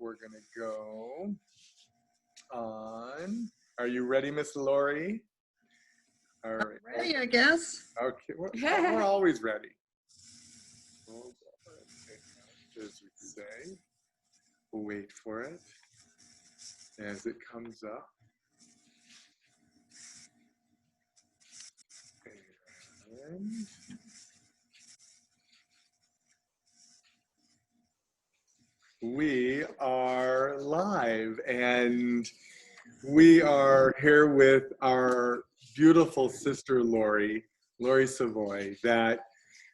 we're going to go on. Are you ready, Miss Laurie? All right. Ready, I guess. Okay, we're always ready. Hold on, as we say. We'll wait for it as it comes up. And we are live, and we are here with our beautiful sister Laurie Savoie, that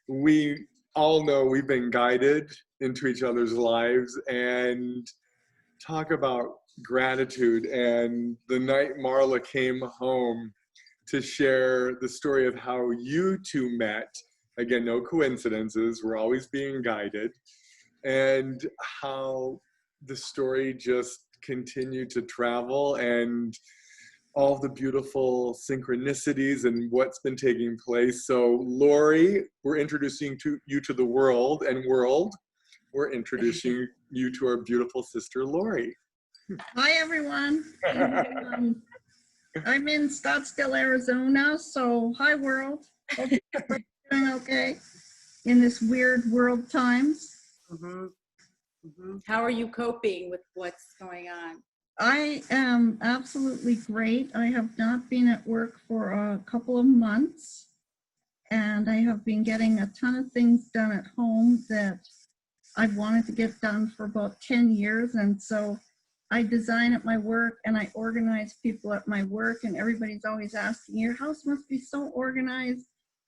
we all know we've been guided into each other's lives and talk about gratitude. And the night Marla came home to share the story of how you two met, again, no coincidences, we're always being guided, and how the story just continued to travel, and all the beautiful synchronicities and what's been taking place. So Laurie, we're introducing you to the world, and world, we're introducing you to our beautiful sister Laurie. Hi, everyone. I'm in Scottsdale, Arizona. So hi, world. Hope you're doing okay in this weird world times. Mm-hmm. Mm-hmm. How are you coping with what's going on? I am absolutely great. I have not been at work for a couple of months, and I have been getting a ton of things done at home that I've wanted to get done for about 10 years. And so I design at my work and I organize people at my work, and everybody's always asking, your house must be so organized.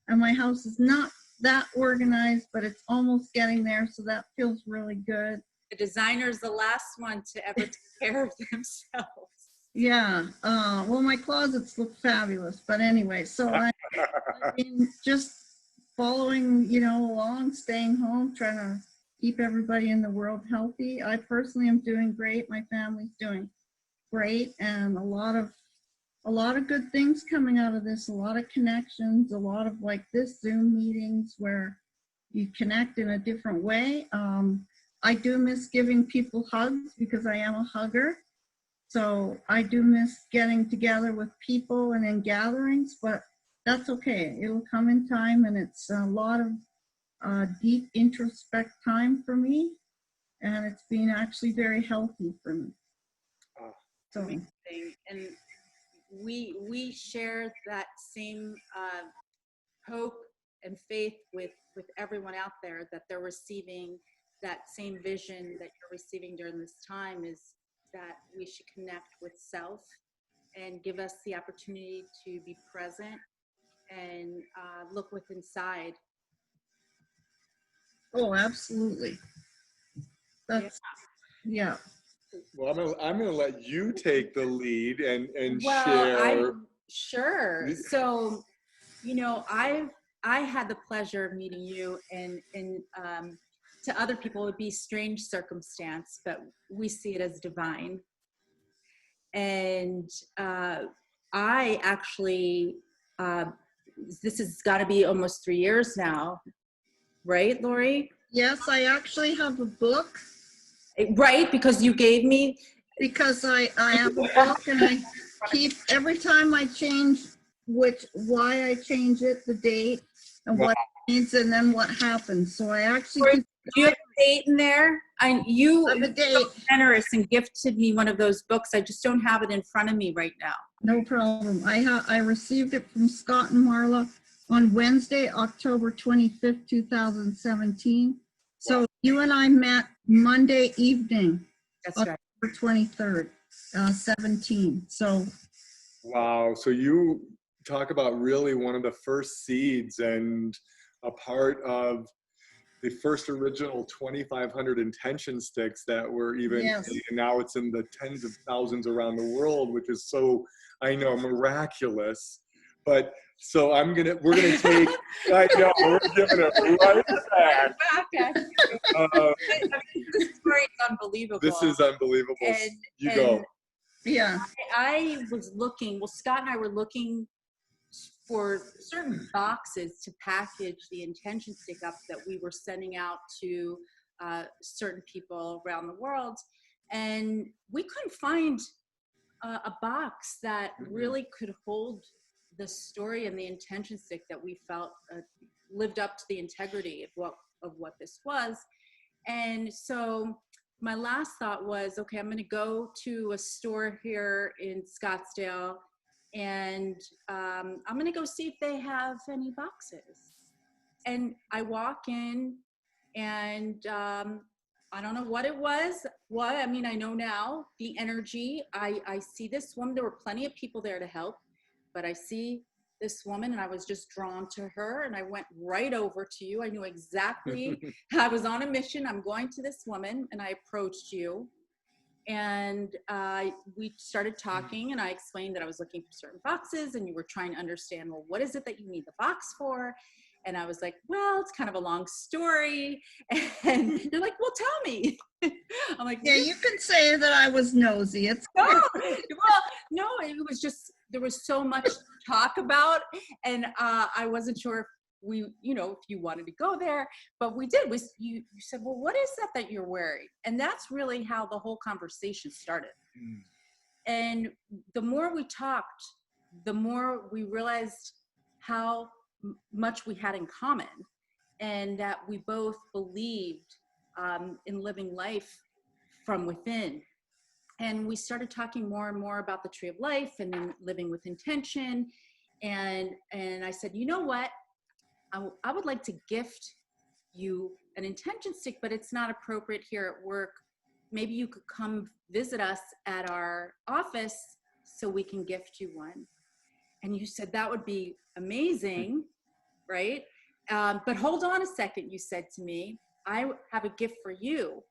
And my house is not that organized, but it's almost getting there. So that feels really good. The designer's the last one to ever take care of themselves. Yeah. Well, my closets look fabulous, but anyway, so I've been just following, along, staying home, trying to keep everybody in the world healthy. I personally am doing great. My family's doing great, and a lot of good things coming out of this, a lot of connections, a lot of like this Zoom meetings where you connect in a different way. I do miss giving people hugs because I am a hugger. So I do miss getting together with people and in gatherings, but that's okay. It'll come in time, and it's a lot of deep introspect time for me, and it's been actually very healthy for me. So. Amazing. And we share that same hope and faith with everyone out there, that they're receiving that same vision that you're receiving during this time, is that we should connect with self and give us the opportunity to be present and look within inside. Oh, absolutely. That's, yeah. Well, I'm gonna let you take the lead and Well, share. Sure. So, I had the pleasure of meeting you, and to other people it would be strange circumstance, but we see it as divine. And I actually, this has got to be almost 3 years now, right, Laurie? Yes, I actually have a book. Right, because you gave me. Because I have a book, and I keep, every time I change why I change it, the date, and what it means, and then what happens. So I actually Do you have a date in there? You have a date. Generous and gifted me one of those books. I just don't have it in front of me right now. No problem. I received it from Scott and Marla on Wednesday, October 25th, 2017. So you and I met Monday evening. That's October right. 23rd, 17. So. Wow. So you talk about really one of the first seeds and a part of the first original 2,500 intention sticks that were even, yes. And now it's in the tens of thousands around the world, which is so, I know, miraculous. But so we're gonna take, I know, we're giving it right back. This story is unbelievable. This is unbelievable. You go. Yeah. I was looking, Scott and I were looking for certain boxes to package the intention stick up that we were sending out to certain people around the world. And we couldn't find a box that really could hold the story and the intention stick that we felt lived up to the integrity of what this was. And so my last thought was, okay, I'm going to go to a store here in Scottsdale, and I'm going to go see if they have any boxes. And I walk in, and I don't know what it was. I mean, I know now the energy. I see this woman. There were plenty of people there to help, but I see this woman, and I was just drawn to her, and I went right over to you. I knew exactly. I was on a mission. I'm going to this woman, and I approached you, and we started talking, and I explained that I was looking for certain boxes, and you were trying to understand, well, what is it that you need the box for? And I was like, well, it's kind of a long story. And you're like, well, tell me. I'm like, yeah, you can say that I was nosy. It's no, well, no, it was just, there was so much to talk about. And I wasn't sure if we, if you wanted to go there, but we did. You said, well, what is that you're wearing? And that's really how the whole conversation started. And the more we talked, the more we realized how much we had in common, and that we both believed in living life from within. And we started talking more and more about the tree of life and then living with intention. And I said, you know what? I would like to gift you an intention stick, but it's not appropriate here at work. Maybe you could come visit us at our office so we can gift you one. And you said that would be amazing, right? But hold on a second, you said to me, I have a gift for you.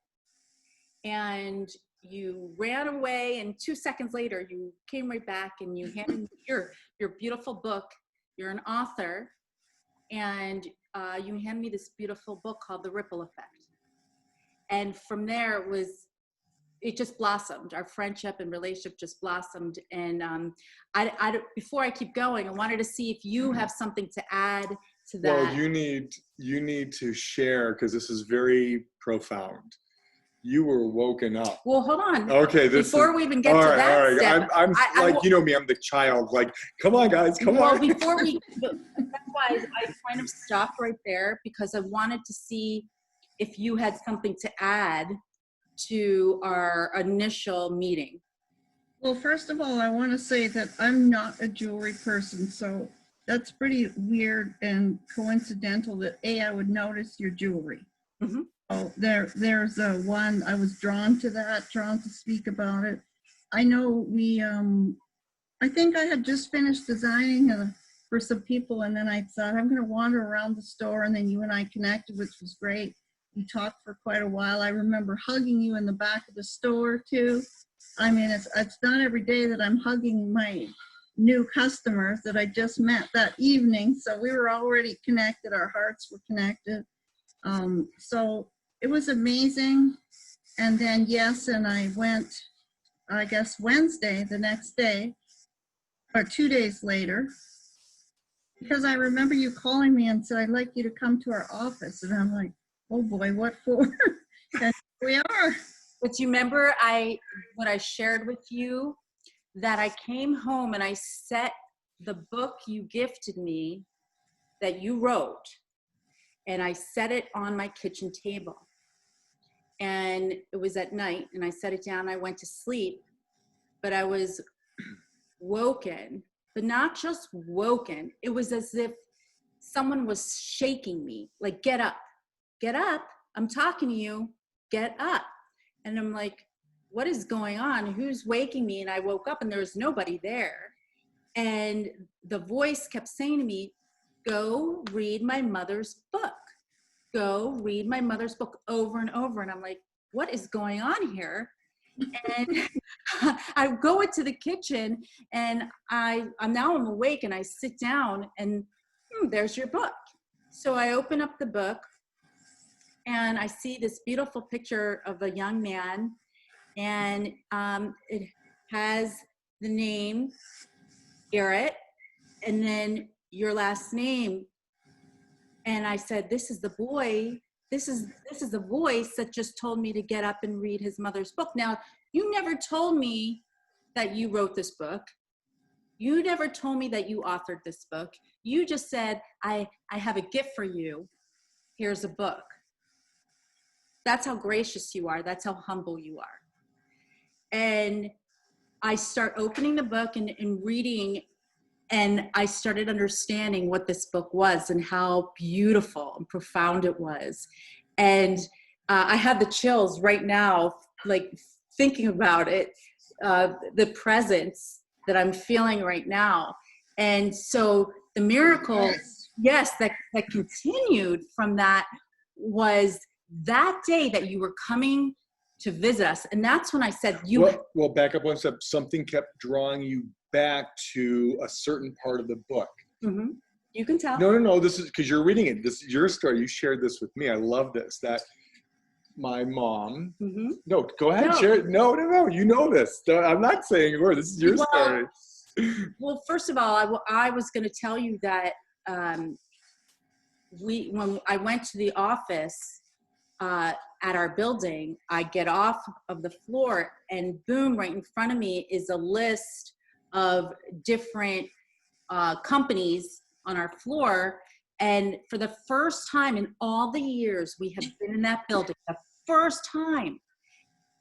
And you ran away, and 2 seconds later, you came right back, and you handed me your beautiful book. You're an author, and you handed me this beautiful book called The Ripple Effect. And from there, it just blossomed. Our friendship and relationship just blossomed. And before I keep going, I wanted to see if you have something to add to that. Well, you need to share, because this is very profound. You were woken up. Well, hold on. Okay, before we even get to that step, I'm like, you know me, I'm the child. Like, come on, guys, come on. Well, that's why I kind of stopped right there, because I wanted to see if you had something to add to our initial meeting. Well, first of all, I want to say that I'm not a jewelry person, so that's pretty weird and coincidental that I would notice your jewelry. Mm-hmm. Oh, there's one, I was drawn to speak about it. I know I think I had just finished designing for some people, and then I thought I'm going to wander around the store, and then you and I connected, which was great. We talked for quite a while. I remember hugging you in the back of the store too. I mean, it's not every day that I'm hugging my new customers that I just met that evening. So we were already connected. Our hearts were connected. So it was amazing. And then, yes, and I went, I guess, Wednesday, the next day, or 2 days later, because I remember you calling me and said, I'd like you to come to our office. And I'm like, oh boy, what for? And we are. But you remember what I shared with you, that I came home and I set the book you gifted me that you wrote, and I set it on my kitchen table. And it was at night, and I set it down. I went to sleep, but I was woken, but not just woken. It was as if someone was shaking me, like, get up, I'm talking to you, get up. And I'm like, what is going on? Who's waking me? And I woke up, and there was nobody there. And the voice kept saying to me, go read my mother's book. Go read my mother's book, over and over. And I'm like, what is going on here? And I go into the kitchen, and I'm awake, and I sit down, and there's your book. So I open up the book, and I see this beautiful picture of a young man, and it has the name Garrett, and then your last name. And I said, this is the boy this is a voice that just told me to get up and read his mother's book. Now, you never told me that you wrote this book. You never told me that you authored this book. You just said, I have a gift for you. Here's a book. That's how gracious you are. That's how humble you are. And I start opening the book and reading, and I started understanding what this book was and how beautiful and profound it was. And I have the chills right now, like thinking about it, the presence that I'm feeling right now. And so the miracle, yes, that continued from that was that day that you were coming to visit us. And that's when I said, well, back up one step. Something kept drawing you back to a certain part of the book. Mm-hmm. You can tell. No. This is because you're reading it. This is your story. You shared this with me. I love this. That my mom. Mm-hmm. No, go ahead and share it. No. You know this. I'm not saying a word. This is your story. Well, first of all, I was going to tell you that when I went to the office at our building, I get off of the floor and boom, right in front of me is a list of different companies on our floor. And for the first time in all the years we have been in that building, the first time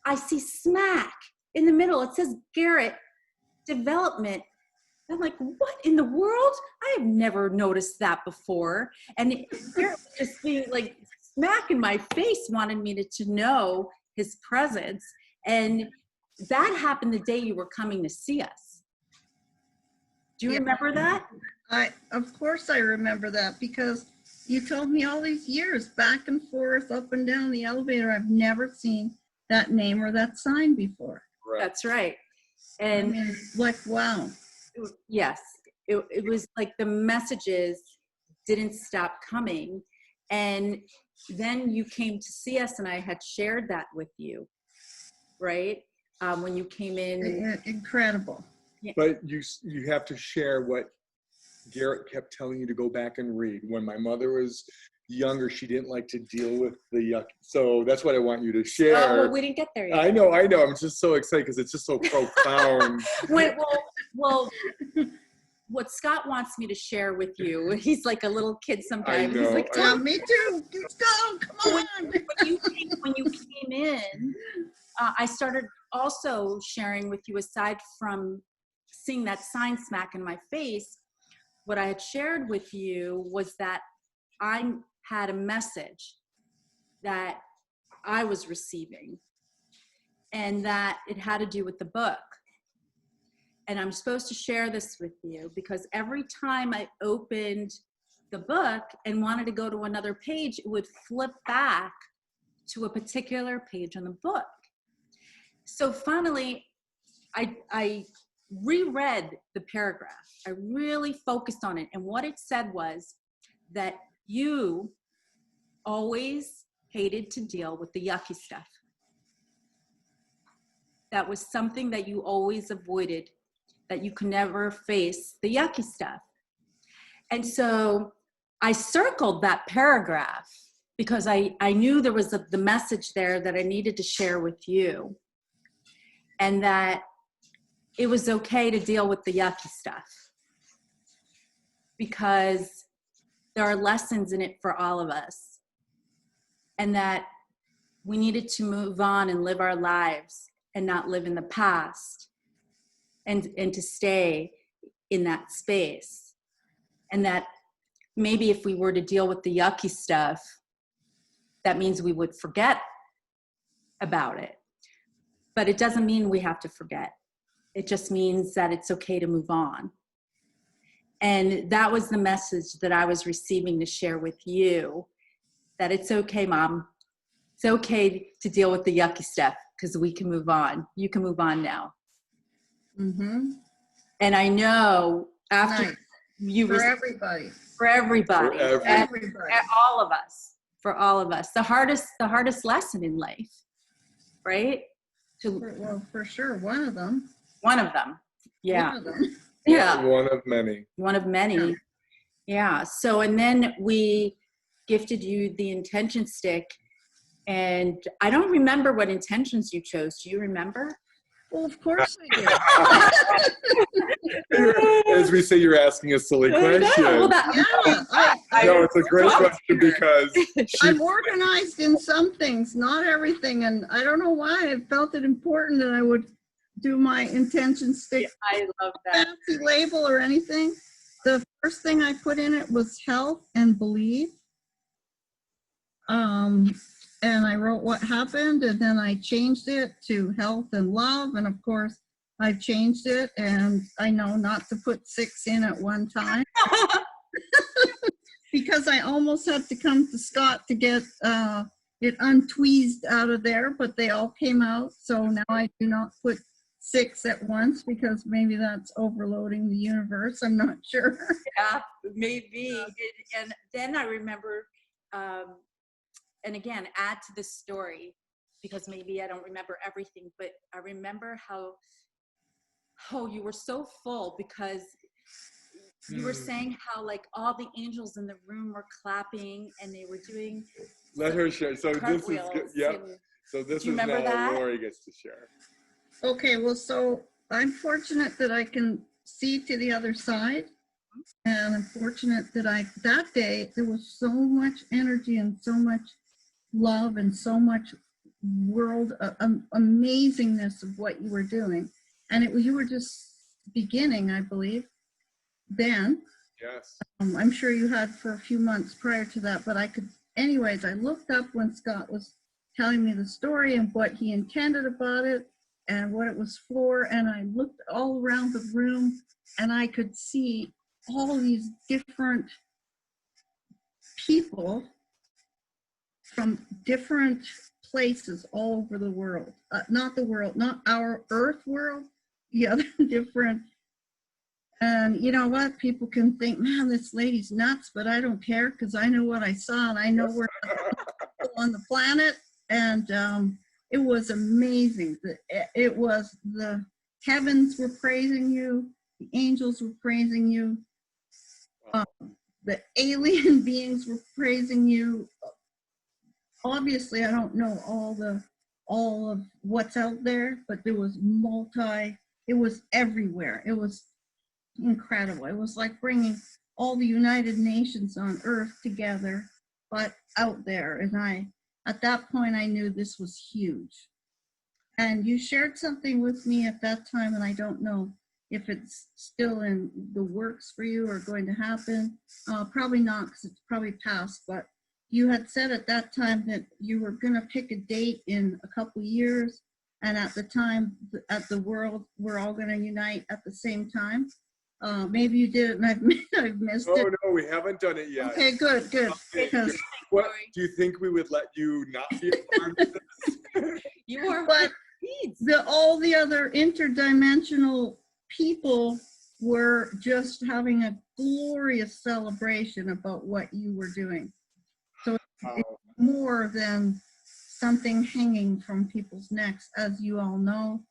I see smack in the middle. It says Garrett Development. I'm like, what in the world? I have never noticed that before. And Garrett just being like smack in my face, wanted me to know his presence. And that happened the day you were coming to see us. Do you remember that? Of course I remember that, because you told me all these years, back and forth, up and down the elevator, I've never seen that name or that sign before. Right. That's right. And I mean, like, wow. Yes, it was like the messages didn't stop coming. And then you came to see us, and I had shared that with you, right? When you came in. Incredible. Yeah. But you have to share what Garrett kept telling you to go back and read. When my mother was younger, she didn't like to deal with the yuck. So that's what I want you to share. Oh, well, we didn't get there yet. I know. I'm just so excited because it's just so profound. Well, what Scott wants me to share with you, he's like a little kid sometimes. He's like, me too. Let's go. Come on. When you came in, I started also sharing with you, aside from seeing that sign smack in my face, what I had shared with you was that I had a message that I was receiving, and that it had to do with the book. And I'm supposed to share this with you because every time I opened the book and wanted to go to another page, it would flip back to a particular page on the book. So finally, I reread the paragraph. I really focused on it. And what it said was that you always hated to deal with the yucky stuff. That was something that you always avoided, that you could never face the yucky stuff. And so I circled that paragraph because I knew there was the message there that I needed to share with you, and that it was okay to deal with the yucky stuff because there are lessons in it for all of us, and that we needed to move on and live our lives and not live in the past, and to stay in that space. And that maybe if we were to deal with the yucky stuff, that means we would forget about it. But it doesn't mean we have to forget. It just means that it's okay to move on. And that was the message that I was receiving to share with you, that it's okay, Mom. It's okay to deal with the yucky stuff because we can move on. You can move on now. Mm-hmm. And I know after you for everybody, for all of us, the hardest lesson in life, right? For sure, one of them. Yeah. One of them. Yeah. One of many. Yeah. So, and then we gifted you the intention stick. And I don't remember what intentions you chose. Do you remember? Well, of course I did. As we say, you're asking a silly question. Well, No, it's a great question because I'm organized in some things, not everything. And I don't know why I felt it important that I would do my intention stick. I love that. Fancy label or anything. The first thing I put in it was health and believe. And I wrote what happened, and then I changed it to health and love. And of course, I've changed it, and I know not to put 6 in at one time because I almost had to come to Scott to get it untweezed out of there, but they all came out. So now I do not put 6 at once because maybe that's overloading the universe. I'm not sure. Yeah, maybe. And then I remember, and again, add to this story because maybe I don't remember everything, but I remember how you were so full because you were saying how like all the angels in the room were clapping and they were doing. Let her share. So this is good. Yep. So this is now that? Laurie gets to share. Okay, well, so I'm fortunate that I can see to the other side. And I'm fortunate that that day, there was so much energy and so much love and so much world amazingness of what you were doing. And you were just beginning, I believe, then. Yes. I'm sure you had for a few months prior to that, but anyways, I looked up when Scott was telling me the story and what he intended about it and what it was for. And I looked all around the room and I could see all these different people from different places all over the world. Not the world, not our Earth world, the other different. And you know what? People can think, man, this lady's nuts, but I don't care because I know what I saw and I know we're on the planet. And it was amazing. It was the heavens were praising you, the angels were praising you, the alien beings were praising you. Obviously, I don't know all of what's out there, but there was it was everywhere. It was incredible. It was like bringing all the United Nations on Earth together, but out there. And at that point, I knew this was huge. And you shared something with me at that time, and I don't know if it's still in the works for you or going to happen. Probably not, because it's probably past, but you had said at that time that you were going to pick a date in a couple years, and at the time, at the world, we're all going to unite at the same time. Maybe you did it, and I've missed it. Oh no, we haven't done it yet. Okay, good. Because what do you think we would let you not be a part of this? You are. But all the other interdimensional people were just having a glorious celebration about what you were doing. So it's more than something hanging from people's necks, as you all know.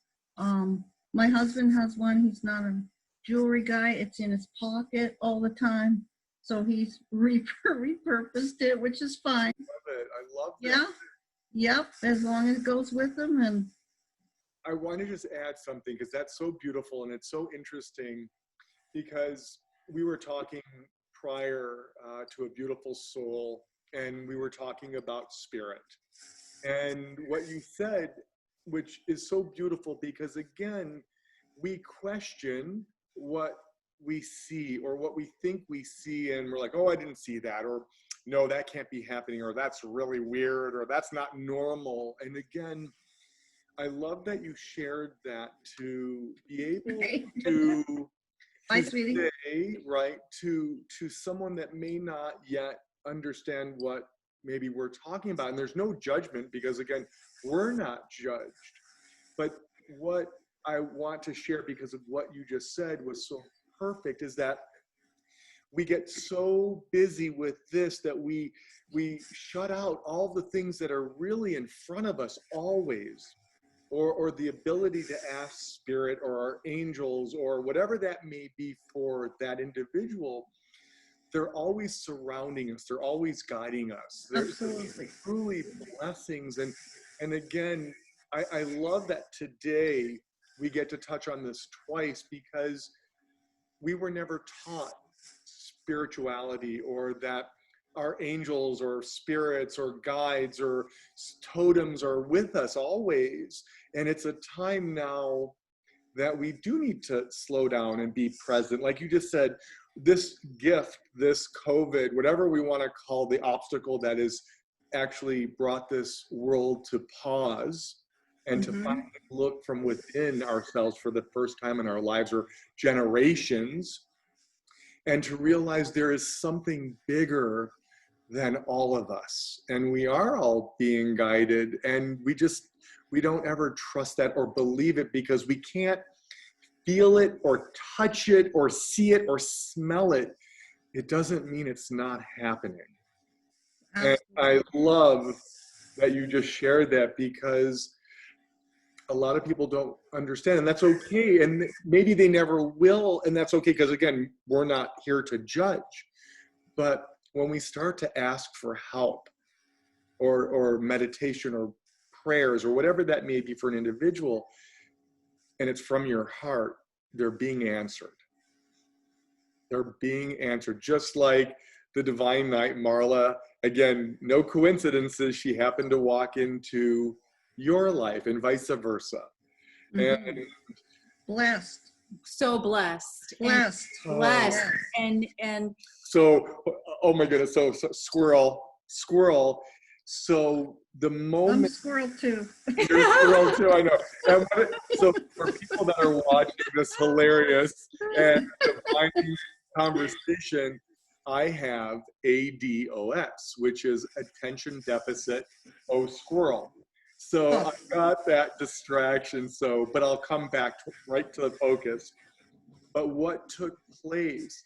My husband has one. He's not a jewelry guy. It's in his pocket all the time. So he's repurposed it, which is fine. I love it. I love it. Yeah. Yep. As long as it goes with him. And I want to just add something because that's so beautiful and it's so interesting because we were talking prior to a beautiful soul and we were talking about spirit. And what you said, which is so beautiful because again, we question what we see or what we think we see and we're like, oh, I didn't see that, or no, that can't be happening, or that's really weird, or that's not normal. And again, I love that you shared that to be able to say, right, to someone that may not yet understand what maybe we're talking about. And there's no judgment because again, we're not judged. But what I want to share because of what you just said was so perfect is that we get so busy with this that we shut out all the things that are really in front of us always. Or the ability to ask spirit or our angels or whatever that may be for that individual they're always surrounding us. They're always guiding us. They're Absolutely. truly blessings. And again, I love that today we get to touch on this twice, because we were never taught spirituality, or that our angels or spirits or guides or totems are with us always. And it's a time now that we do need to slow down and be present. Like you just said, this gift, this COVID, whatever we want to call the obstacle that has actually brought this world to pause, and to finally look from within ourselves for the first time in our lives or generations, and to realize there is something bigger than all of us, and we are all being guided, and we don't ever trust that or believe it, because we can't feel it or touch it or see it or smell it. It doesn't mean it's not happening. And I love that you just shared that, because a lot of people don't understand, and that's okay. And maybe they never will, and that's okay, because again, we're not here to judge. But when we start to ask for help, or meditation or prayers or whatever that may be for an individual, and it's from your heart, they're being answered. They're being answered. Just like the Divine Night, Marla, again, no coincidences, she happened to walk into your life, and vice versa. And Blessed. So blessed. Blessed. Blessed. Oh. And so, oh my goodness, so squirrel. So the I'm moment squirrel too. you're a squirrel too, I know. And so for people that are watching this hilarious and defining conversation, I have ADOS, which is attention deficit squirrel. So I got that distraction. So, but I'll come back right to the focus. But what took place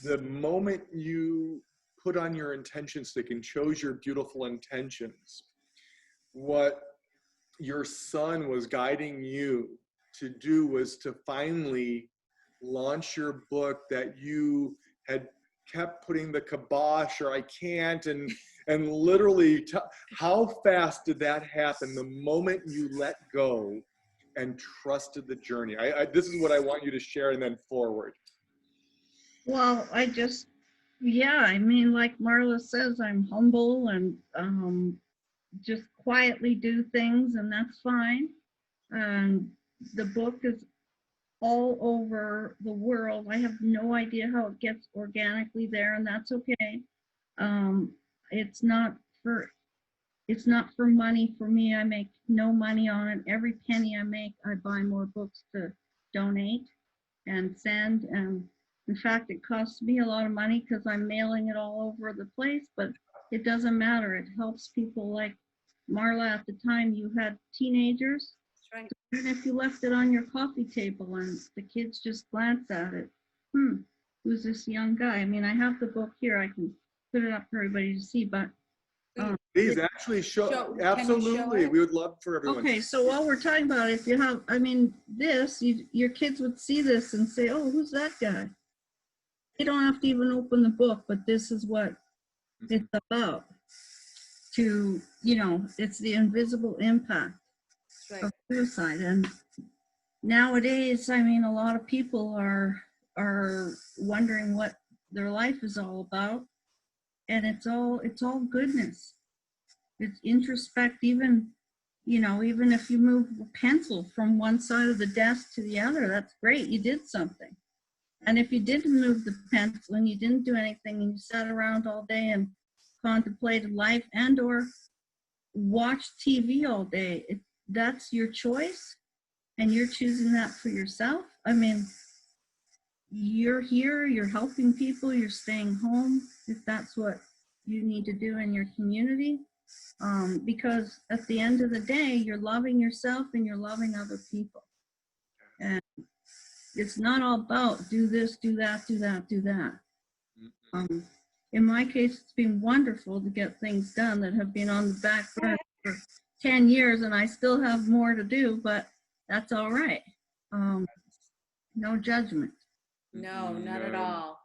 the moment you put on your intention stick and chose your beautiful intentions, what your son was guiding you to do was to finally launch your book that you had kept putting the kibosh, or I can't, and literally, how fast did that happen? The moment you let go and trusted the journey. This is what I want you to share, and then forward. Well, I mean, like Marla says, I'm humble and just quietly do things, and that's fine. And the book is all over the world. I have no idea how it gets organically there, and that's okay. It's not for money for me. I make no money on it. Every penny I make, I buy more books to donate and send. And in fact, it costs me a lot of money because I'm mailing it all over the place, but it doesn't matter. It helps people like Marla. At the time, you had teenagers. that's right. Even if you left it on your coffee table and the kids just glance at it, who's this young guy? I mean, I have the book here. I can put it up for everybody to see, but Please actually show. Absolutely, we would love for everyone. Okay, so while we're talking about it, if you have, I mean, your kids would see this and say, oh, who's that guy? You don't have to even open the book, but this is what it's about. It's the invisible impact of suicide. And nowadays, I mean, a lot of people are wondering what their life is all about. And it's all goodness. It's introspect. Even if you move a pencil from one side of the desk to the other, that's great. You did something. And if you didn't move the pencil and you didn't do anything and you sat around all day and contemplated life and or watched TV all day, that's your choice, and you're choosing that for yourself. I mean, you're here, you're helping people, you're staying home if that's what you need to do in your community, because at the end of the day, you're loving yourself and you're loving other people. And it's not all about do this, do that, do that, do that. In my case, it's been wonderful to get things done that have been on the back burner for 10 years, and I still have more to do, but that's all right. No judgment. No, not at all.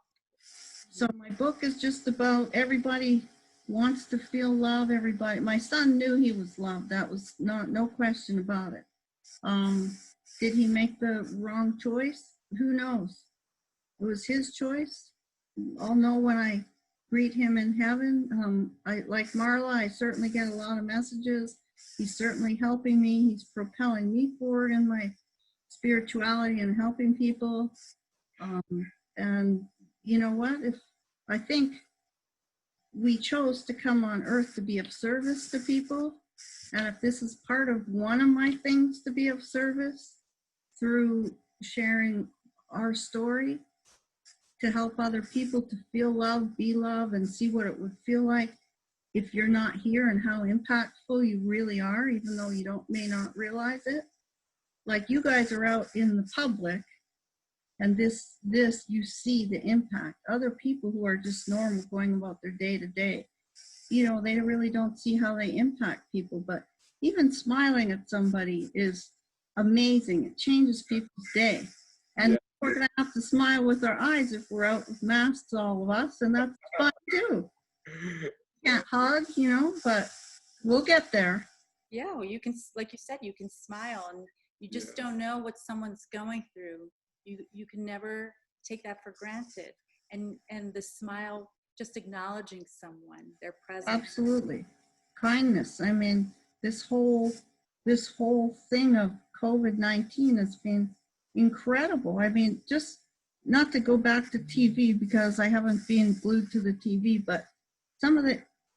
So my book is just about everybody wants to feel love. Everybody, my son knew he was loved. That was no question about it. Did he make the wrong choice? Who knows? It was his choice. I'll know when I greet him in heaven. I like Marla, I certainly get a lot of messages. He's certainly helping me. He's propelling me forward in my spirituality and helping people. And you know what? If I think we chose to come on earth to be of service to people, and if this is part of one of my things to be of service through sharing our story to help other people to feel love, be love, and see what it would feel like if you're not here and how impactful you really are, even though you may not realize it. Like you guys are out in the public, and this you see the impact. Other people who are just normal going about their day to day, they really don't see how they impact people. But even smiling at somebody is amazing. It changes people's day. And we're going to have to smile with our eyes if we're out with masks, all of us, and that's fun too. Can't hug, but we'll get there. Yeah, well, you can, like you said, you can smile, and you just don't know what someone's going through. You can never take that for granted. And the smile, just acknowledging someone, their presence. Absolutely. Kindness. I mean, this whole thing of COVID-19 has been incredible. I mean, just not to go back to TV because I haven't been glued to the TV, but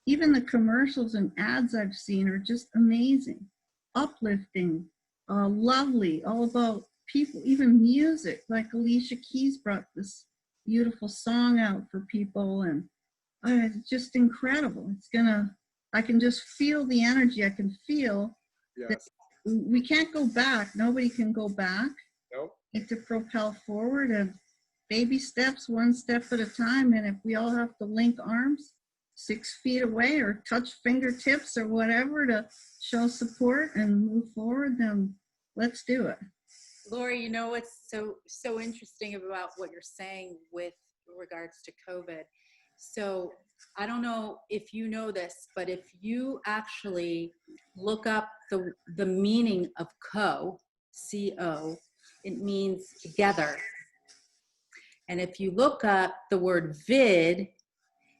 even the commercials and ads I've seen are just amazing, uplifting, lovely, all about people, even music, like Alicia Keys brought this beautiful song out for people, and it's just incredible. I can just feel the energy. I can feel that we can't go back. Nobody can go back. Nope. Need to propel forward, and baby steps, one step at a time. And if we all have to link arms 6 feet away or touch fingertips or whatever to show support and move forward, then let's do it. Laurie, what's so interesting about what you're saying with regards to COVID. So I don't know if you know this, but if you actually look up the meaning of C-O, it means together. And if you look up the word vid,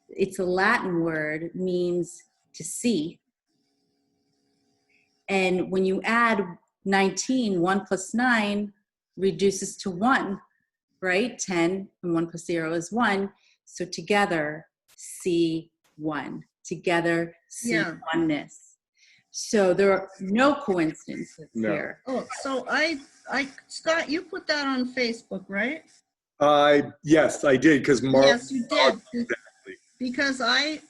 it's a Latin word, means to see. And when you add 19, 1 plus 9 reduces to 1, right? 10 and 1 plus 0 is 1. So together, see 1. Together, see oneness. So there are no coincidences here. Oh, so Scott, you put that on Facebook, right? Yes, I did, because Marla. Yes, you did. Exactly. Because I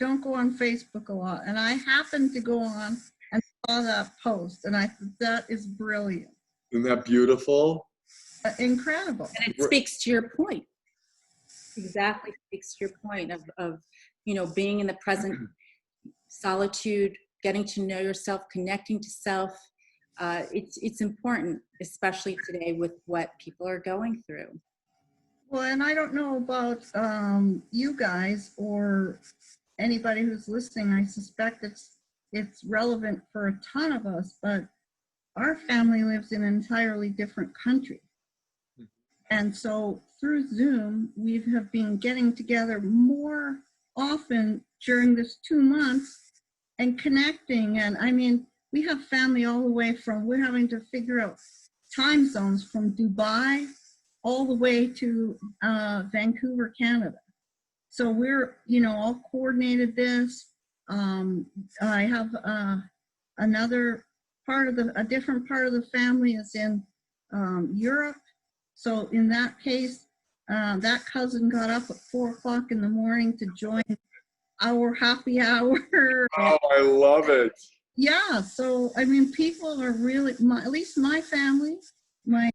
don't go on Facebook a lot, and I happened to go on and saw that post, and I thought that is brilliant. Isn't that beautiful? Incredible. And it speaks to your point. Exactly speaks to your point of being in the present, solitude, getting to know yourself, connecting to self. It's important, especially today with what people are going through. Well, and I don't know about you guys or anybody who's listening. I suspect it's relevant for a ton of us, but our family lives in an entirely different country. And so through Zoom, we have been getting together more often during this 2 months and connecting. And I mean, we have family all the way from, we're having to figure out time zones from Dubai all the way to Vancouver, Canada. So we're, all coordinated this. I have a different part of the family is in Europe. So in that case, that cousin got up at 4 o'clock in the morning to join our happy hour. Oh, I love it. Yeah. So, I mean, people are really, at least my family, my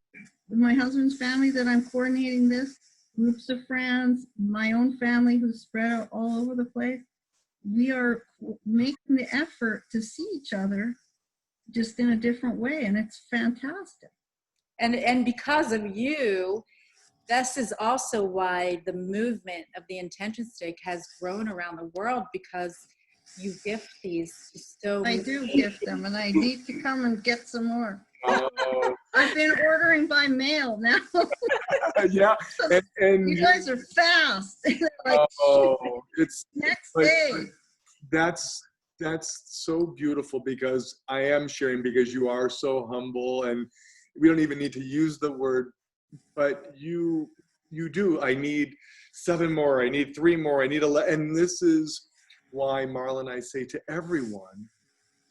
husband's family that I'm coordinating this, groups of friends, my own family who's spread out all over the place. We are making the effort to see each other just in a different way. And it's fantastic. And because of you, this is also why the movement of the intention stick has grown around the world, because you gift these to so I many do gift them, and I need to come and get some more. Oh, I've been ordering by mail now. yeah. And You guys are fast. Like, oh, it's next but day. that's so beautiful, because I am sharing, because you are so humble, and we don't even need to use the word, but you do. I need 7 more. I need 3 more. I need 11. And this is why Marla and I say to everyone,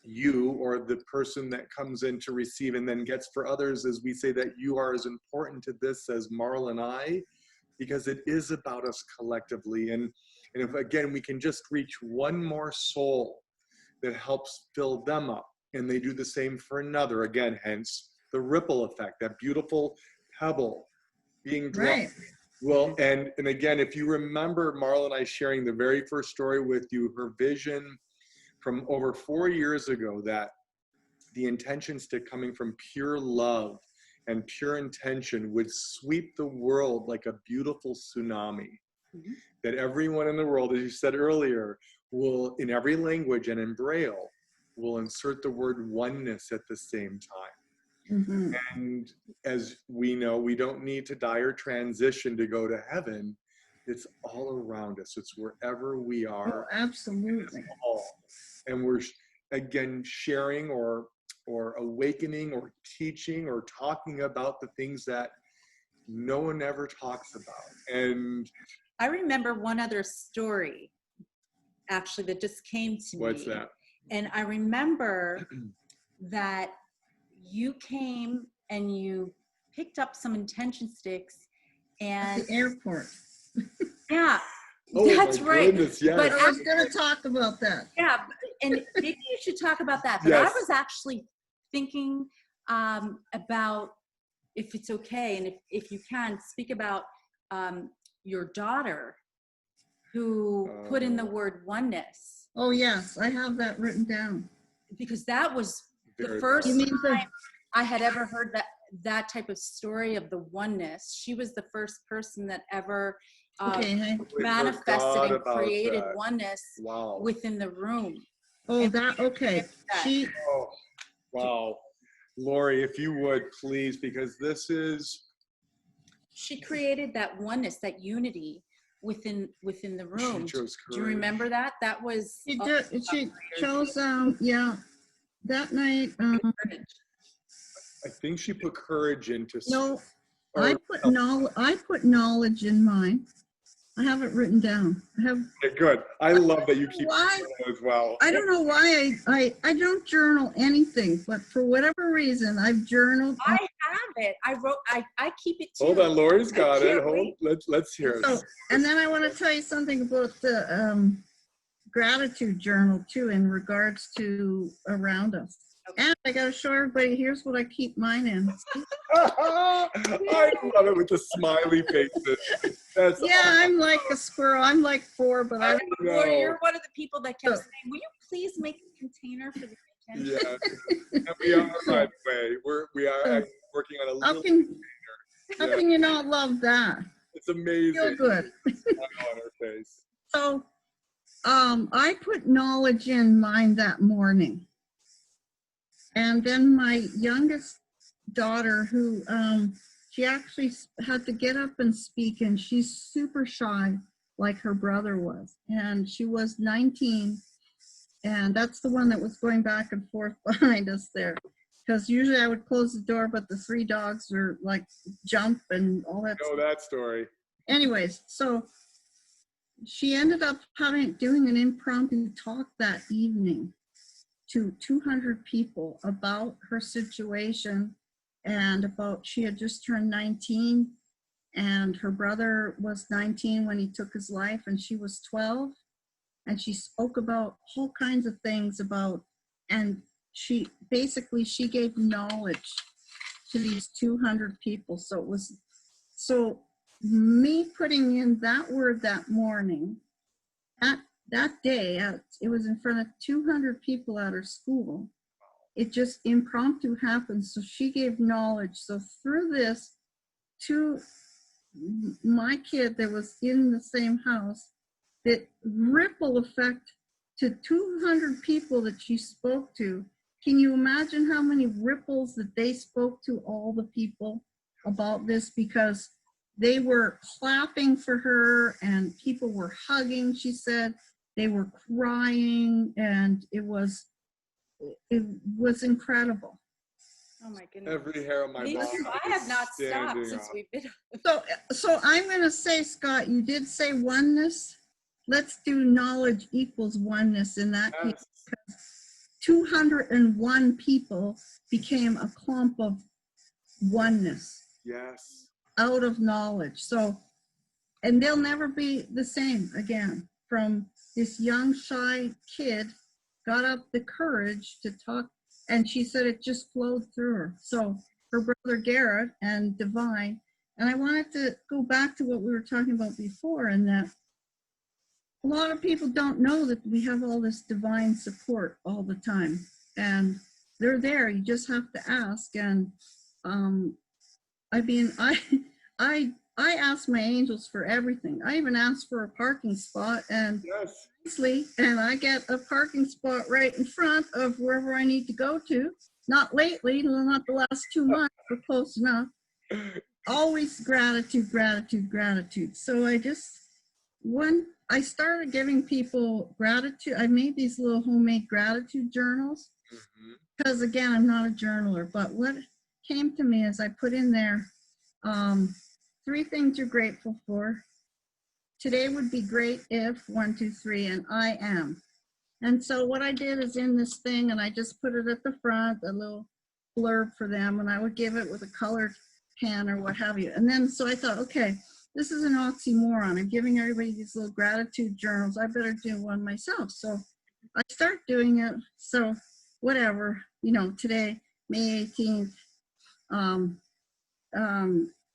you, or the person that comes in to receive and then gets for others, is we say that you are as important to this as Marla and I, because it is about us collectively. And if, again, we can just reach one more soul that helps fill them up, and they do the same for another, again, hence the ripple effect, that beautiful pebble being dropped. Right. Well, and again, if you remember Marla and I sharing the very first story with you, her vision from over 4 years ago, that the intention stick, coming from pure love and pure intention, would sweep the world like a beautiful tsunami. Mhm. That everyone in the world, as you said earlier, will, in every language and in Braille, will insert the word oneness at the same time. Mhm. And as we know, we don't need to die or transition to go to heaven. It's all around us. It's wherever we Oh, are. absolutely. All. And we're, again, sharing or awakening or teaching or talking about the things that no one ever talks about. And I remember one other story, actually, that just came to me. what's that? And I remember that you came and you picked up some intention sticks, At and the airport. yeah, Oh, that's my right. goodness, yes. But I was going to talk about that. yeah, and maybe you should talk about that. But I Yes. was actually thinking about, if it's okay, and if you can, speak about your daughter who put in the word oneness, Oh, yes, I have that written down. because that was the Very first You mean the, time I had ever heard that type of story of the oneness. She was the first person that ever okay, We manifested forgot and about created that. oneness Wow. within the room. oh, And that, okay. that. She, Oh, wow. Laurie, if you would, please, because this is, She created that oneness, that unity within the room. she chose Do you courage. remember that? That was she did, she chose, yeah, that night, courage. I think she put courage into. no, or- I put knowledge in mine. I have it written down. I have, Okay, good. I love that you keep why? doing that as well. I don't know why I don't journal anything, but for whatever reason, I've journaled. I have it. I keep it too. Hold on, Laurie's got it. can't Hold, wait. let's hear So, it. and then I want to tell you something about the gratitude journal too, in regards to around us. Okay. And I got to show everybody, here's what I keep mine in. I love it with the smiley faces. That's Yeah, I'm like a squirrel. I'm like 4, but I Laurie, no. you're one of the people that kept So- saying, "Will you please make a container for the intention?" Yeah, and we are, by the way, we are So, actually working on a how little. how Yeah. can you not love that? It's amazing. Feel good. Smile on her face. So, I put knowledge in mine that morning. And then my youngest daughter, who she actually had to get up and speak, and she's super shy like her brother was. And she was 19, and that's the one that was going back and forth behind us there. Because usually I would close the door, but the 3 dogs are like jump and all that Know that story. Anyways, so she ended up doing an impromptu talk that evening to 200 people about her situation, and about she had just turned 19, and her brother was 19 when he took his life, and she was 12, and she spoke about whole kinds of things about, and she gave knowledge to these 200 people. So it was, so me putting in that word that morning, that day, it was in front of 200 people at her school. It just impromptu happened. So she gave knowledge. So through this, my kid that was in the same house, that ripple effect to 200 people that she spoke to. Can you imagine how many ripples that they spoke to all the people about this? Because they were clapping for her and people were hugging, she said. They were crying, and it was incredible. Oh my goodness. Every hair on my Me body too. I is have not stopped standing since up. we've been. So I'm going to say, Scott, you did say oneness. Let's do knowledge equals oneness in that case. Yes. 201 people became a clump of oneness Yes. out of knowledge. So, and they'll never be the same again. From this young, shy kid, got up the courage to talk, and she said it just flowed through her. So her brother Garrett and Divine, and I wanted to go back to what we were talking about before, and that a lot of people don't know that we have all this divine support all the time, and they're there. You just have to ask. And I mean, I ask my angels for everything. I even asked for a parking spot, and Yes. and I get a parking spot right in front of wherever I need to go to. Not lately, not the last 2 months, but close enough. Always gratitude, gratitude, gratitude. So when I started giving people gratitude, I made these little homemade gratitude journals. Because again, I'm not a journaler, but what came to me is I put in there 3 things you're grateful for. Today would be great if 1, 2, 3, and I am. And so what I did is in this thing, and I just put it at the front, a little blurb for them, and I would give it with a colored pen or what have you. And then so I thought, okay, this is an oxymoron. I'm giving everybody these little gratitude journals. I better do one myself. So I start doing it. So whatever, today, May 18th,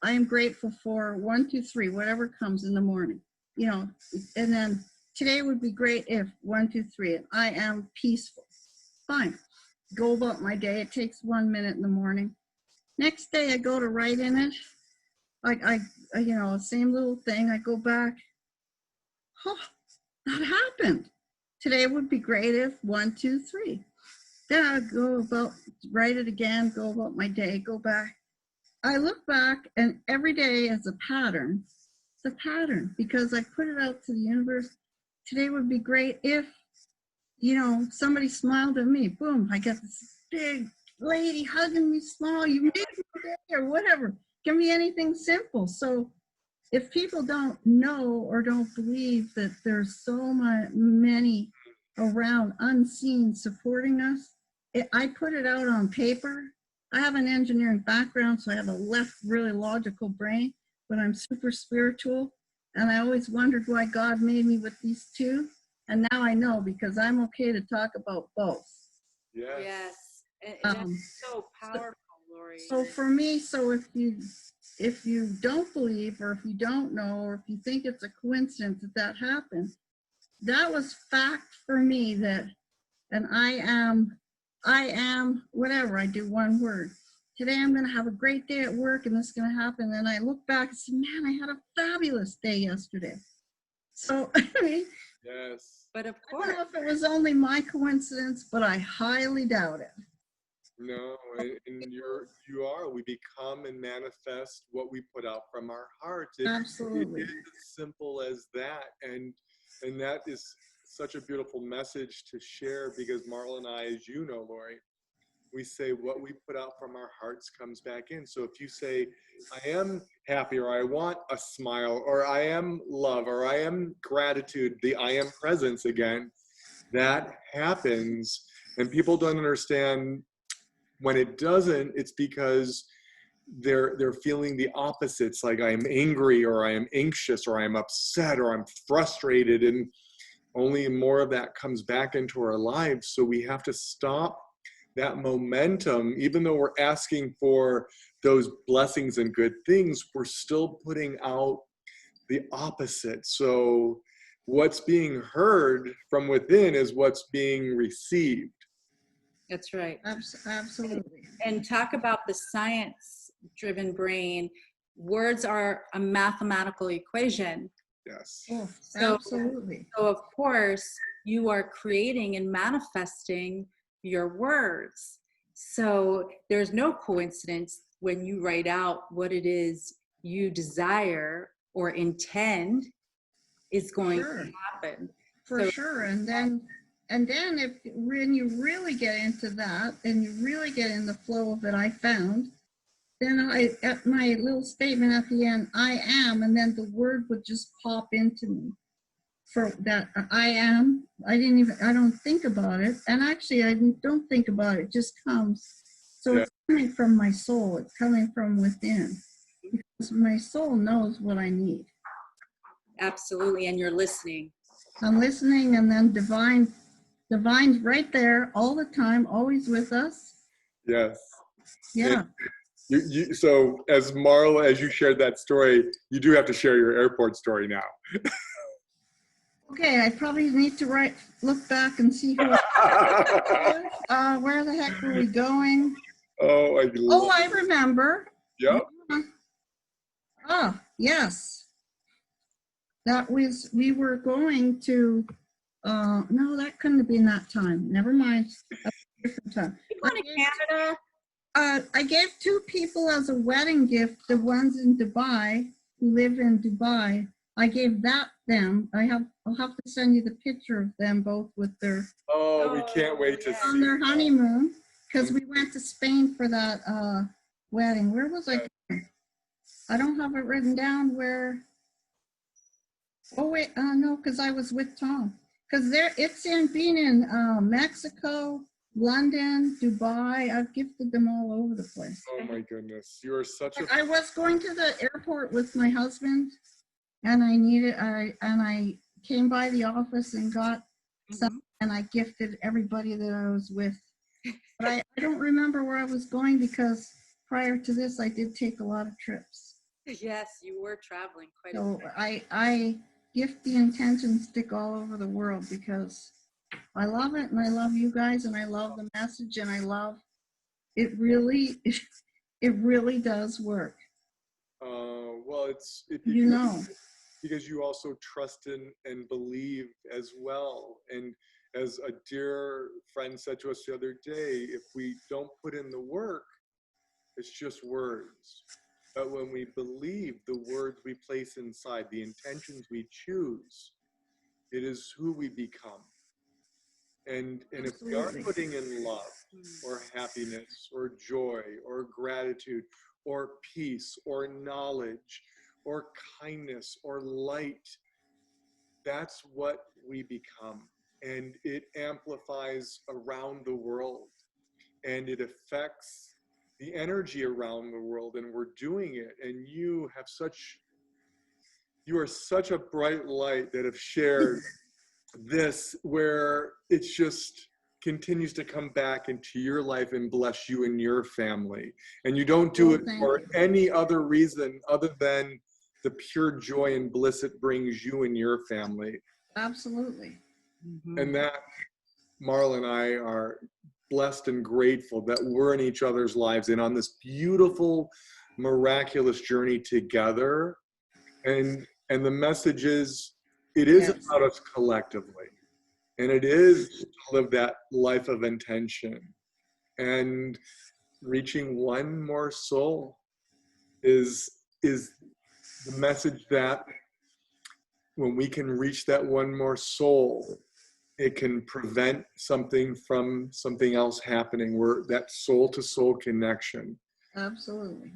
I am grateful for 1, 2, 3, whatever comes in the morning, and then today would be great if 1, 2, 3, and I am peaceful. Fine. Go about my day. It takes 1 minute in the morning. Next day I go to write in it. I same little thing. I go back. Oh, that happened. Today would be great if 1, 2, 3. Then I go about, write it again, go about my day, go back. I look back, and every day is a pattern. It's a pattern because I put it out to the universe. Today would be great if, somebody smiled at me. Boom, I get this big lady hugging me, smile. You made my day, or whatever. Give me anything simple. So if people don't know or don't believe that there's so many around unseen supporting us, I put it out on paper. I have an engineering background, so I have a left, really logical brain, but I'm super spiritual. And I always wondered why God made me with these two. And now I know, because I'm okay to talk about both. Yes. Yes. And that's so powerful, Laurie. So for me, so if you don't believe, or if you don't know, or if you think it's a coincidence that happened, that was fact for me. That, and I am whatever. I do one word. Today I'm going to have a great day at work, and this is going to happen. And I look back and say, man, I had a fabulous day yesterday. So I mean, Yes. But of I course, don't know if it was only my coincidence, but I highly doubt it. No, and you are. We become and manifest what we put out from our hearts. Absolutely. It is as simple as that, and that is such a beautiful message to share, because Marla and I, as you know, Laurie, we say what we put out from our hearts comes back in. So if you say, I am happy, or I want a smile, or I am love, or I am gratitude, the I am presence again, that happens. And people don't understand when it doesn't. It's because they're feeling the opposites, like I'm angry, or I am anxious, or I'm upset, or I'm frustrated, and only more of that comes back into our lives. So we have to stop that momentum. Even though we're asking for those blessings and good things, we're still putting out the opposite. So what's being heard from within is what's being received. that's right. Absolutely. And talk about the science-driven brain. words are a mathematical equation. Yes. Oh, So, absolutely. so of course, you are creating and manifesting your words. So there's no coincidence when you write out what it is you desire or intend is going Sure. to happen. For So- sure. And then if when you really get into that and you really get in the flow of it, I found, then at my little statement at the end, I am, and then the word would just pop into me for that. I am. I don't think about it. And actually, I don't think about it. It just comes. So Yeah. It's coming from my soul. It's coming from within. Because my soul knows what I need. Absolutely. And you're listening. I'm listening, and then divine's right there all the time, always with us. Yes. Yeah. So as Marla, as you shared that story, you do have to share your airport story now. Okay, I probably need to look back and see who. Where the heck were we going? Oh, I remember. Yep. Ah, yes. We were going to. No, that couldn't have been that time. Never mind. A different time. You going to Canada? I gave 2 people as a wedding gift, the ones in Dubai, who live in Dubai. I gave them. I'll have to send you the picture of them both with their Oh, we can't wait to on see. their honeymoon, because we went to Spain for that wedding. Where was I going? I don't have it written down where. Oh wait, no, because I was with Tom. Because it's being in Mexico, London, Dubai. I've gifted them all over the place. Oh my goodness, you are such a. I was going to the airport with my husband, and I came by the office and got some, and I gifted everybody that I was with. But I don't remember where I was going, because prior to this, I did take a lot of trips. Yes, you were traveling quite a So bit. I gift the intention stick all over the world, because I love it, and I love you guys, and I love the message, and I love it. Really, it really does work. Well, it's because you also trust in and believe as well. And as a dear friend said to us the other day, if we don't put in the work, it's just words. But when we believe the words we place inside, the intentions we choose, it is who we become. And if we are Absolutely. putting in love or happiness or joy or gratitude or peace or knowledge or kindness or light, that's what we become. And it amplifies around the world, and it affects the energy around the world, and we're doing it. And you are such a bright light that have shared this, where it just continues to come back into your life and bless you and your family. And you don't do it for any other reason other than the pure joy and bliss it brings you and your family. Absolutely. And that, Marla and I are blessed and grateful that we're in each other's lives and on this beautiful, miraculous journey together. And the message is, it is about us collectively. And it is to live that life of intention. And reaching one more soul is the message that when we can reach that one more soul, it can prevent something from something else happening. We're that soul to soul connection. Absolutely.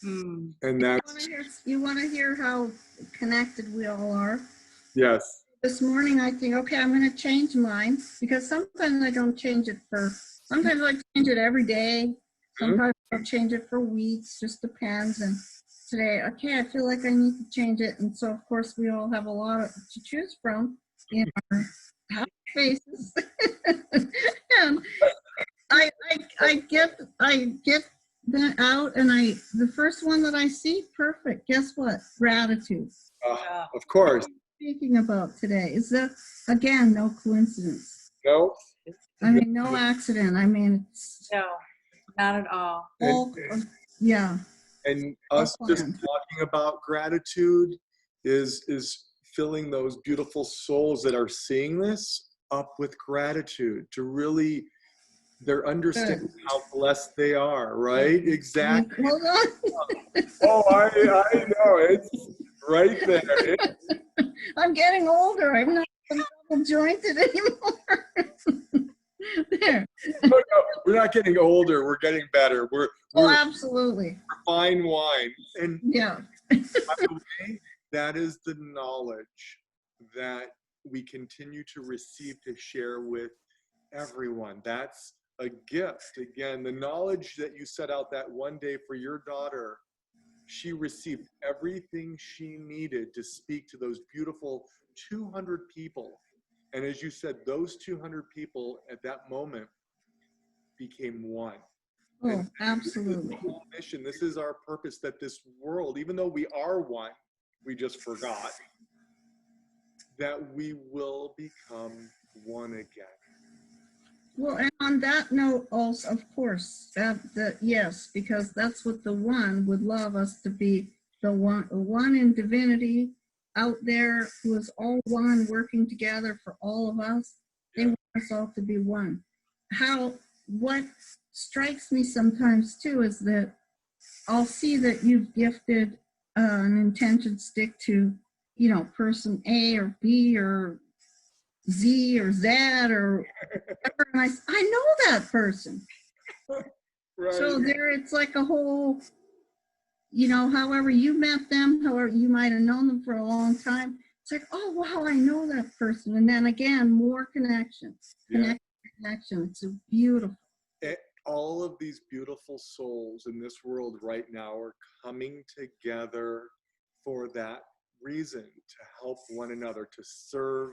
And that's, you want to hear how connected we all are? yes. This morning I think, okay, I'm going to change mine, because sometimes I don't change it sometimes I change it every day. Sometimes I don't change it for weeks, just depends. And today, okay, I feel like I need to change it. And so of course we all have a lot to choose from in our happy faces. And I get that out, and the first one that I see, perfect. Guess what? Gratitude. Of course. Speaking about today is that, again, no coincidence. No. I mean, no accident. I mean, it's No, not at all. yeah. And Well us just planned. talking about gratitude is filling those beautiful souls that are seeing this up with gratitude to really they're understanding Good. how blessed they are, right? Exactly. Hold on. Oh, I know. It's right there. I'm getting older. I'm not double jointed anymore. There. No, we're not getting older. We're getting better. Oh, We're absolutely. fine wine. And Yeah. by the way, that is the knowledge that we continue to receive to share with everyone. That's a gift. Again, the knowledge that you set out that one day for your daughter, she received everything she needed to speak to those beautiful 200 people. And as you said, those 200 people at that moment became one. Oh, And this is absolutely. the whole mission. This is our purpose, that this world, even though we are one, we just forgot, that we will become one again. Well, and on that note, also, of course, yes, because that's what the one would love us to be, the one in divinity out there who is all one, working together for all of us. They want us all to be one. What strikes me sometimes too is that I'll see that you've gifted an intention stick to, person A or B or Z or Z or whatever, and I know that person. Right. So there, it's like a whole, however you met them, however you might have known them for a long time. It's like, oh wow, I know that person, and then again, more connections, connection. It's beautiful. All of these beautiful souls in this world right now are coming together for that reason, to help one another, to serve,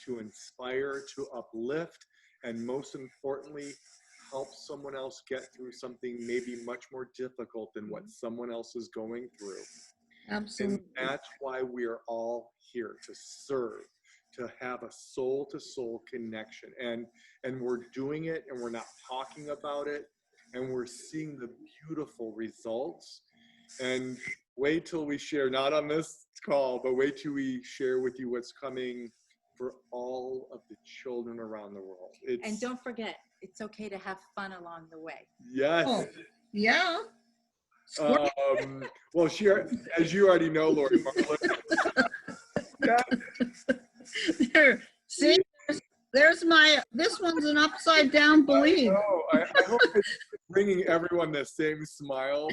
to inspire, to uplift, and most importantly, help someone else get through something maybe much more difficult than what someone else is going through. Absolutely. And that's why we are all here, to serve, to have a soul-to-soul connection. And we're doing it, and we're not talking about it, and we're seeing the beautiful results. And wait till we share, not on this call, but wait till we share with you what's coming for all of the children around the world. And don't forget, it's okay to have fun along the way. Yes. Oh, yeah. Well, as you already know, Laurie, Marla. There, see, there's this one's an upside down belief. I hope it's bringing everyone the same smile.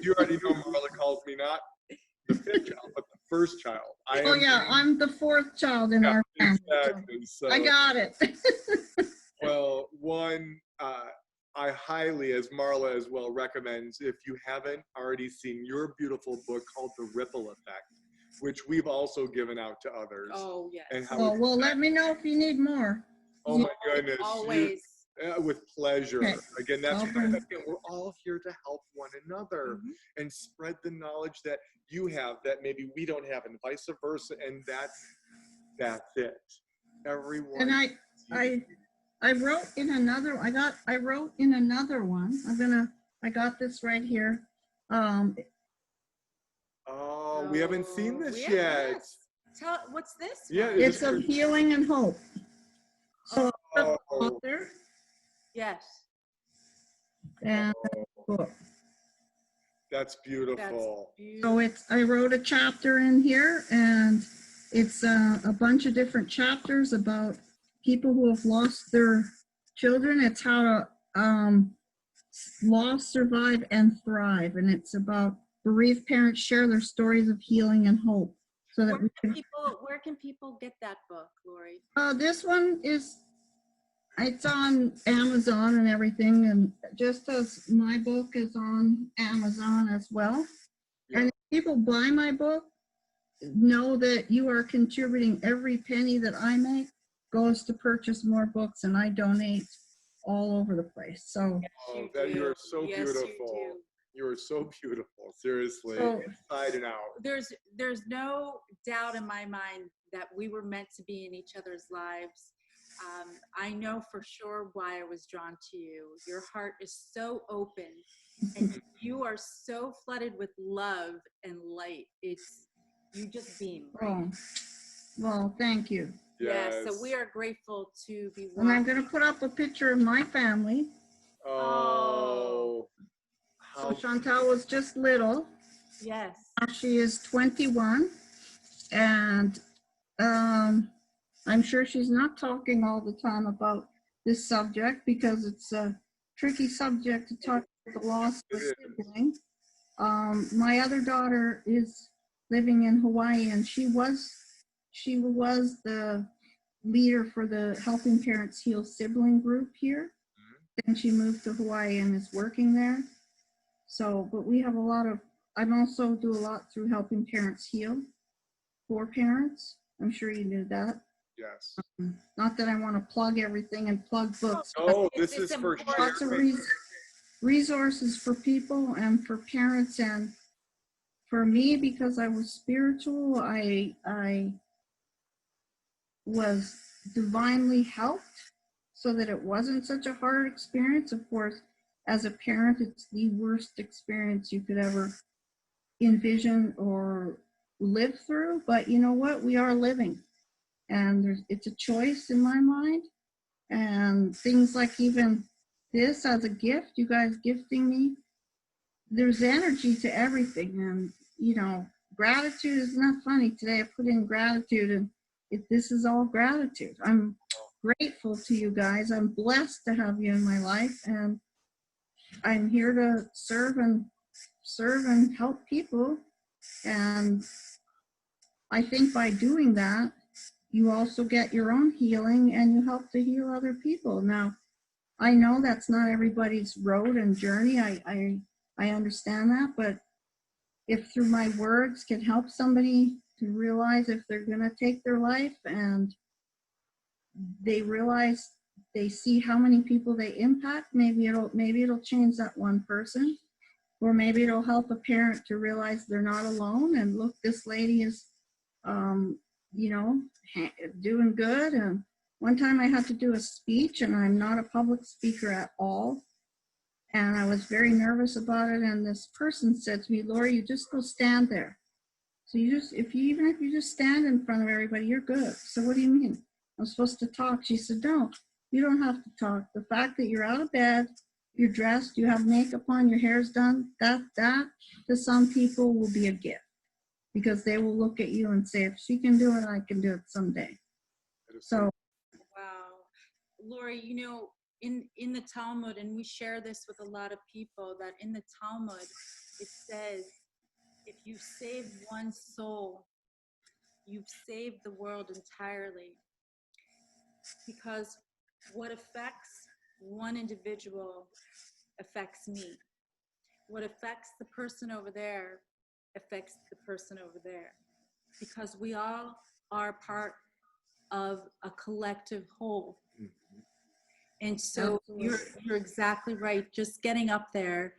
You already know Marla calls me not the fifth child, but the first child. I'm the fourth child in our family. Exactly. So, I got it. Well, one, I highly, as Marla as well recommends, if you haven't already seen your beautiful book called The Ripple Effect, which we've also given out to others. Oh, yes. And how Oh, well, let me know if you need more. Oh my goodness. Always. With pleasure. Okay. Again, that's Okay. we're all here to help one another and spread the knowledge that you have that maybe we don't have, and vice versa. And that's it. Everyone. And I wrote in another. I wrote in another one. I got this right here. We haven't seen this yet. Yes. What's this? Yeah, It's of healing and hope. So author Yes. and book. That's beautiful. So I wrote a chapter in here, and it's a bunch of different chapters about people who have lost their children. It's how to lost, survive, and thrive, and it's about bereaved parents share their stories of healing and hope. So that where can people get that book, Laurie? This one it's on Amazon and everything, and just as my book is on Amazon as well. Yeah. And if people buy my book, know that you are contributing. Every penny that I make goes to purchase more books, and I donate all over the place. So you are so beautiful. You are so beautiful, seriously, inside and out. There's no doubt in my mind that we were meant to be in each other's lives. I know for sure why I was drawn to you. Your heart is so open, and you are so flooded with love and light. It's, you just beam, right? Oh, well, thank you. Yeah, so Yes. we are grateful to be And I'm watching. going to put up a picture of my family. Oh, So how Chantal was just little. Yes. Now she is 21. And I'm sure she's not talking all the time about this subject because it's a tricky subject to talk about the loss of a it is. sibling. My other daughter is living in Hawaii, and she was the leader for the Helping Parents Heal sibling group here. Then she moved to Hawaii and is working there. So, but we have a lot of, I also do a lot through Helping Parents Heal for parents. I'm sure you knew that. Yes. Not that I want to plug everything and plug books. Oh, It's- this it's is for important. Lots of sharing. resources for people and for parents, and for me, because I was spiritual, I was divinely helped so that it wasn't such a hard experience. Of course, as a parent, it's the worst experience you could ever envision or live through. But you know what? We are living, and it's a choice in my mind. And things like even this as a gift, you guys gifting me, there's energy to everything. And, you know, gratitude is not funny. Today I put in gratitude, and this is all gratitude. I'm grateful to you guys. I'm blessed to have you in my life, and I'm here to serve and help people. And I think by doing that, you also get your own healing and you help to heal other people. Now, I know that's not everybody's road and journey. I understand that, but if through my words can help somebody to realize if they're going to take their life and they realize, they see how many people they impact, maybe it'll change that one person, or maybe it'll help a parent to realize they're not alone. And look, this lady is, you know, doing good. And one time I had to do a speech, and I'm not a public speaker at all. And I was very nervous about it. And this person said to me, Laurie, you just go stand there. So even if you just stand in front of everybody, you're good. So what do you mean? I'm supposed to talk. She said, no, you don't have to talk. The fact that you're out of bed, you're dressed, you have makeup on, your hair's done, that to some people will be a gift, because they will look at you and say, if she can do it, I can do it someday. So, Wow. Laurie, you know, in the Talmud, and we share this with a lot of people, that in the Talmud, it says, if you save one soul, you've saved the world entirely. Because what affects one individual affects me. What affects the person over there affects the person over there. Because we all are part of a collective whole. And so you're exactly right. Just getting up there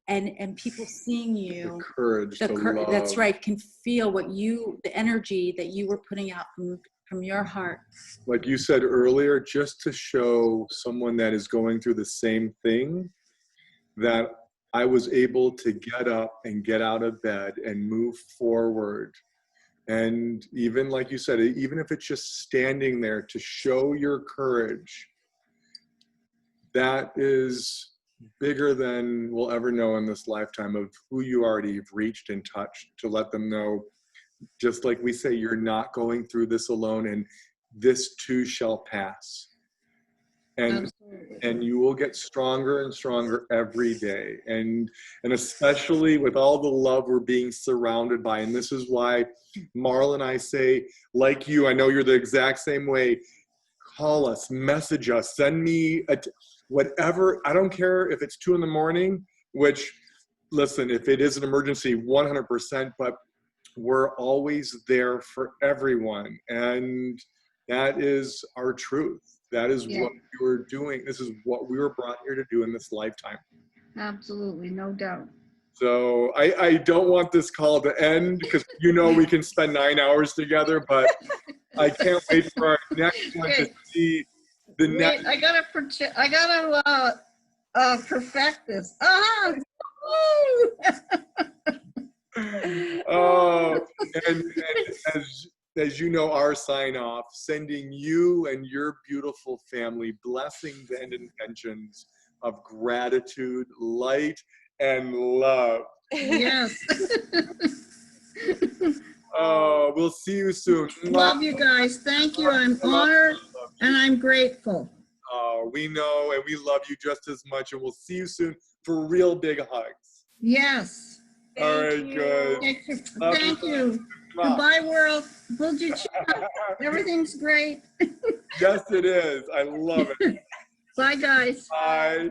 and people seeing you, The courage to love. That's right, can feel the energy that you were putting out from your heart. Like you said earlier, just to show someone that is going through the same thing, that I was able to get up and get out of bed and move forward. And even like you said, even if it's just standing there to show your courage, that is bigger than we'll ever know in this lifetime, of who you already have reached and touched, to let them know, just like we say, you're not going through this alone, and this too shall pass. And you will get stronger and stronger every day. And especially with all the love we're being surrounded by. And this is why Marla and I say, like you, I know you're the exact same way, call us, message us, send me whatever. I don't care if it's 2 a.m, which, listen, if it is an emergency, 100%, but we're always there for everyone. And that is our truth. That is what we were doing. This is what we were brought here to do in this lifetime. absolutely, no doubt. So I don't want this call to end, because you know we can spend 9 hours together, but I can't wait for our next one to see The Wait, next, I gotta perfect this. Ah! Woo! oh, and as you know, our sign off, sending you and your beautiful family blessings and intentions of gratitude, light, and love. Yes. Oh, we'll see you soon. Love you guys. Thank you. I'm honored and I'm grateful. Oh, we know and we love you just as much, and we'll see you soon for real big hugs. Yes. All right, Thank you. good. Love Thank you. Mwah. Goodbye, world. Everything's great. Yes, it is. I love it. Bye, guys. Bye.